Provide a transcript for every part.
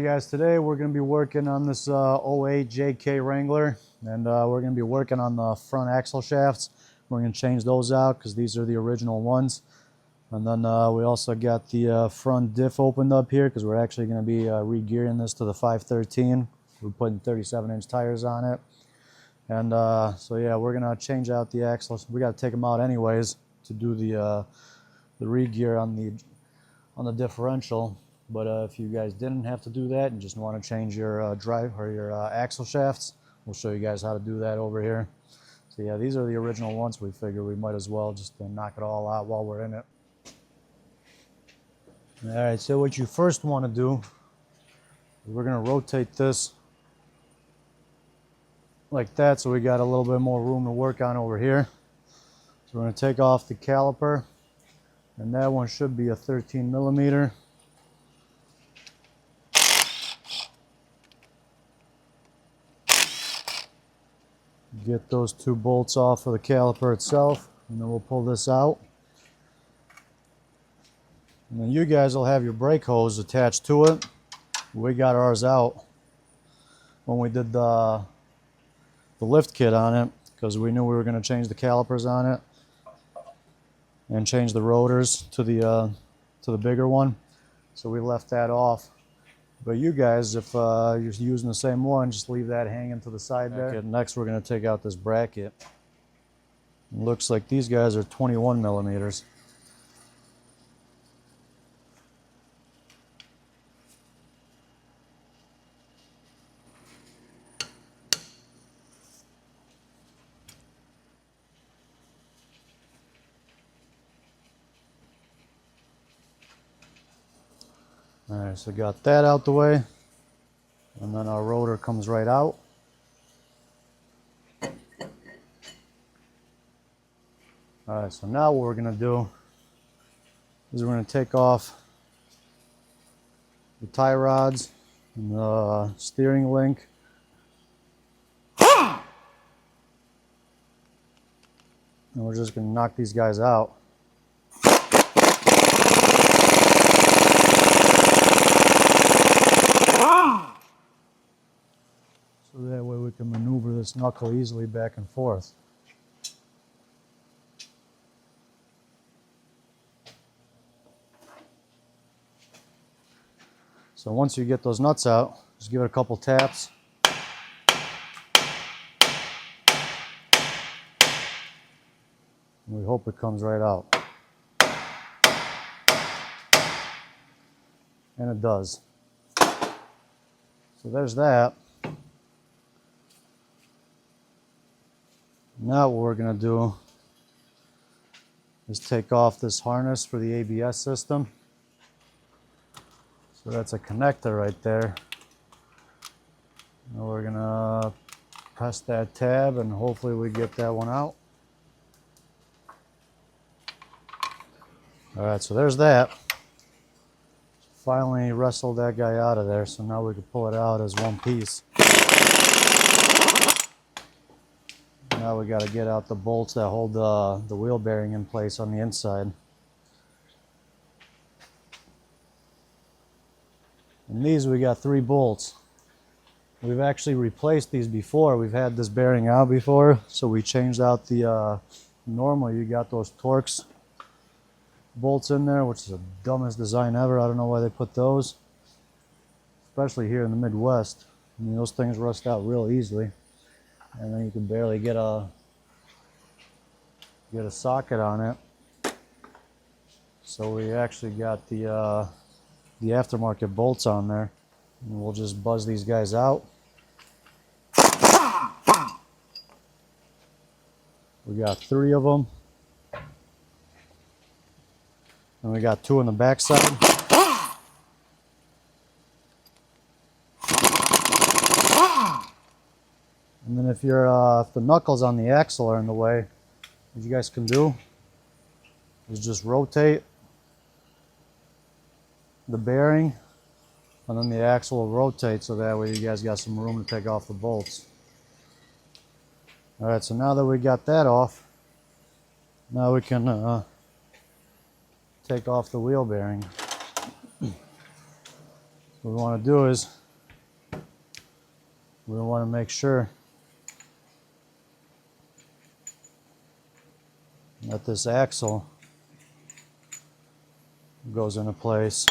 guys, today we're going to be working on this 08 JK Wrangler, and we're going to be working on the front axle shafts. We're going to change those out because these are the original ones. And then we also got the front diff opened up here because we're actually going to be re-gearing this to the 513. We're putting 37-inch tires on it. And so yeah, we're going to change out the axles. We got to take them out anyways to do the re-gear on the differential. But if you guys didn't have to do that and just want to change your drive or your axle shafts, we'll show you guys how to do that over here. So yeah, these are the original ones. We figure we might as well just knock it all out while we're in it. All right, so what you first want to do is we're going to rotate this like that so we got a little bit more room to work on over here. So we're going to take off the caliper, and that one should be a 13 millimeter. Get those two bolts off of the caliper itself, and then we'll pull this out. And then you guys will have your brake hose attached to it. We got ours out when we did the lift kit on it because we knew we were going to change the calipers on it and change the rotors to the bigger one. So we left that off. But you guys, if you're using the same one, just leave that hanging to the side there. Okay, next we're going to take out this bracket. It looks like these guys are 21 millimeters. Alright, so got that out the way, and then our rotor comes right out. Alright, so now what we're going to do is we're going to take off the tie rods and the steering link. And we're just going to knock these guys out. So that way we can maneuver this knuckle easily back and forth. So once you get those nuts out, just give it a couple taps. And we hope it comes right out. And it does. So there's that. Now what we're going to do is take off this harness for the ABS system. So that's a connector right there. And we're going to press that tab and hopefully we get that one out. Alright, so there's that. Finally wrestled that guy out of there, so now we can pull it out as one piece. Now we got to get out the bolts that hold the wheel bearing in place on the inside. And these we got 3 bolts. We've actually replaced these before. We've had this bearing out before, so we changed out the normally you got those Torx bolts in there, which is the dumbest design ever. I don't know why they put those, especially here in the Midwest. I mean, those things rust out real easily. And then you can barely get a socket on it. So we actually got the aftermarket bolts on there, and we'll just buzz these guys out. We got 3 of them, and we got 2 on the back side. And then if the knuckles on the axle are in the way, what you guys can do is just rotate the bearing, and then the axle will rotate so that way you guys got some room to take off the bolts. Alright, so now that we got that off, now we can take off the wheel bearing. What we want to do is we want to make sure that this axle goes into place.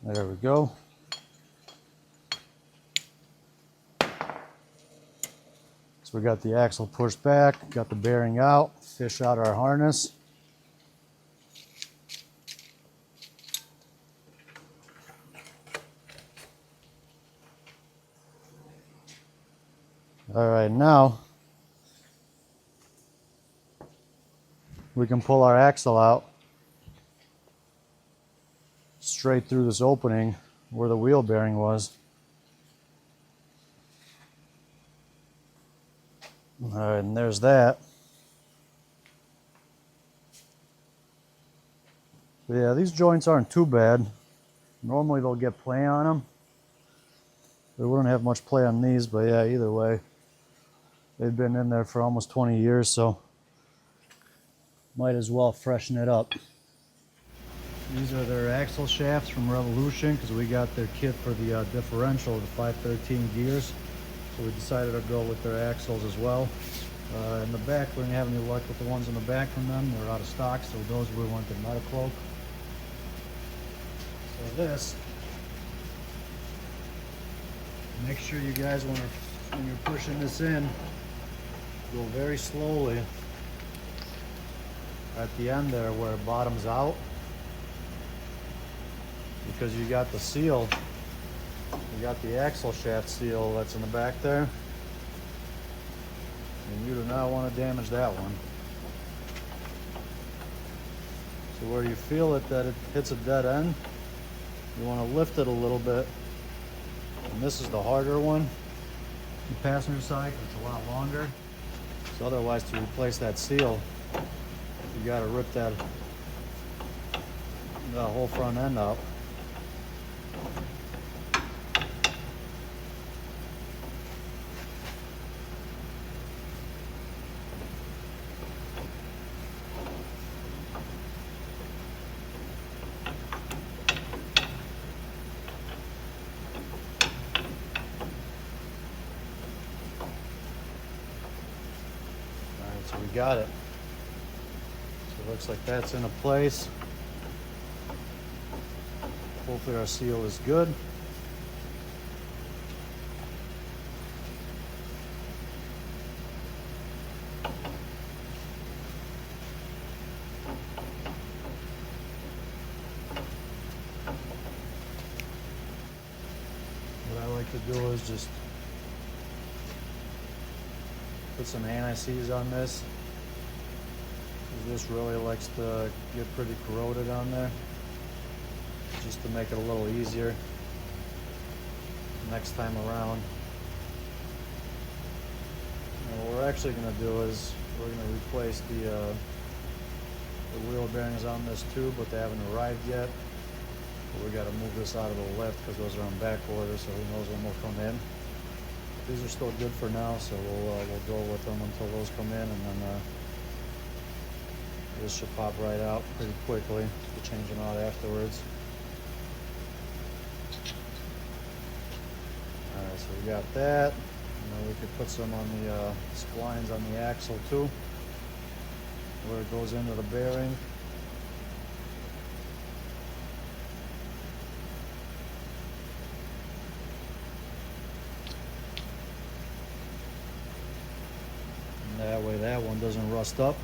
There we go. So we got the axle pushed back, got the bearing out, fish out our harness. All right, now we can pull our axle out straight through this opening where the wheel bearing was. All right, and there's that. But yeah, these joints aren't too bad. Normally they'll get play on them. They wouldn't have much play on these, but yeah, either way. They've been in there for almost 20 years, so might as well freshen it up. These are their axle shafts from Revolution, because we got their kit for the differential, the 513 gears. So we decided to go with their axles as well. In the back, we didn't have any luck with the ones in the back from them. They're out of stock, so those we went to MetalCloak. So this, make sure you guys, when you're pushing this in, go very slowly at the end there where it bottoms out, because you got the seal, you got the axle shaft seal that's in the back there, and you do not want to damage that one. So where you feel it that it hits a dead end, you want to lift it a little bit, and this is the harder one, the passenger side, 'cause it's a lot longer. So otherwise, to replace that seal, you got to rip that whole front end out. So we got it. So it looks like that's into place. Hopefully our seal is good. What I like to do is just put some anti-seize on this. This really likes to get pretty corroded on there, just to make it a little easier next time around. And what we're actually going to do is we're going to replace the wheel bearings on this too, but they haven't arrived yet. But we got to move this out of the lift because those are on back order, so who knows when they'll come in. These are still good for now, so we'll go with them until those come in, and then this should pop right out pretty quickly. We'll change them out afterwards. Alright, so we got that. And then we could put some on the splines on the axle too, where it goes into the bearing. That way that one doesn't rust up.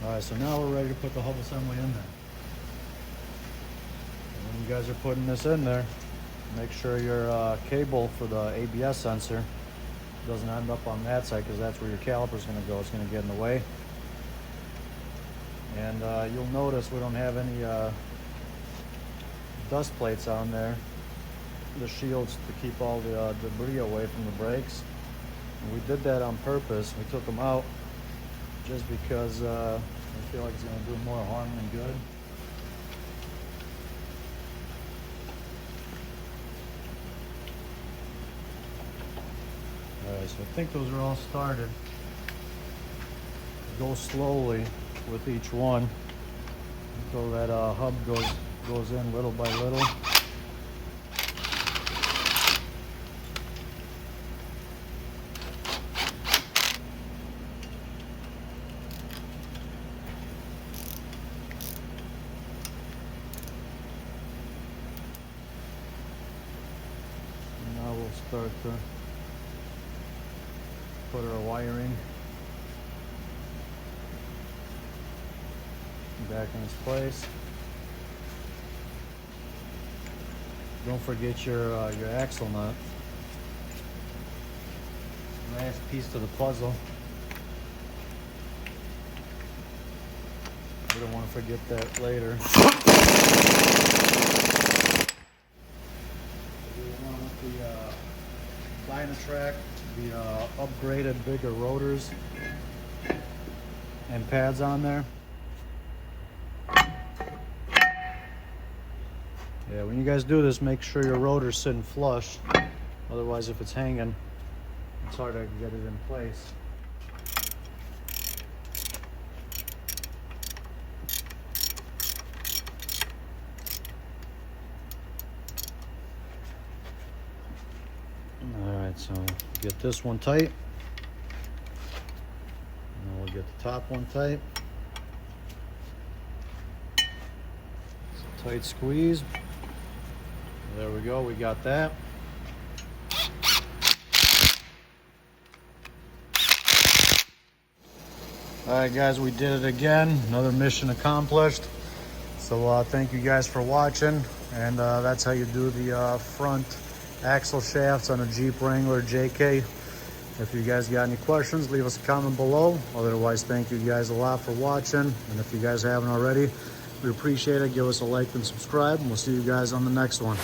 Alright, so now we're ready to put the hub assembly in there. And when you guys are putting this in there, make sure your cable for the ABS sensor doesn't end up on that side, because that's where your caliper is going to go. It's going to get in the way. And you'll notice we don't have any dust plates on there, the shields to keep all the debris away from the brakes. And we did that on purpose. We took them out just because I feel like it's going to do more harm than good. Alright, so I think those are all started. go slowly with each one until that hub goes in little by little. Now we'll start to put our wiring back in its place. Don't forget your axle nut. Last piece to the puzzle. We don't want to forget that later. We want the Dynatrack, the upgraded bigger rotors and pads on there. Yeah, when you guys do this, make sure your rotor's sitting flush. Otherwise, if it's hanging, it's hard to get it in place. Alright, so get this one tight. And we'll get the top one tight. Tight squeeze. There we go, we got that. Alright guys, we did it again. Another mission accomplished. So thank you guys for watching. And that's how you do the front axle shafts on a Jeep Wrangler JK. If you guys got any questions, leave us a comment below. Otherwise, thank you guys a lot for watching. And if you guys haven't already, we appreciate it. Give us a like and subscribe, and we'll see you guys on the next one.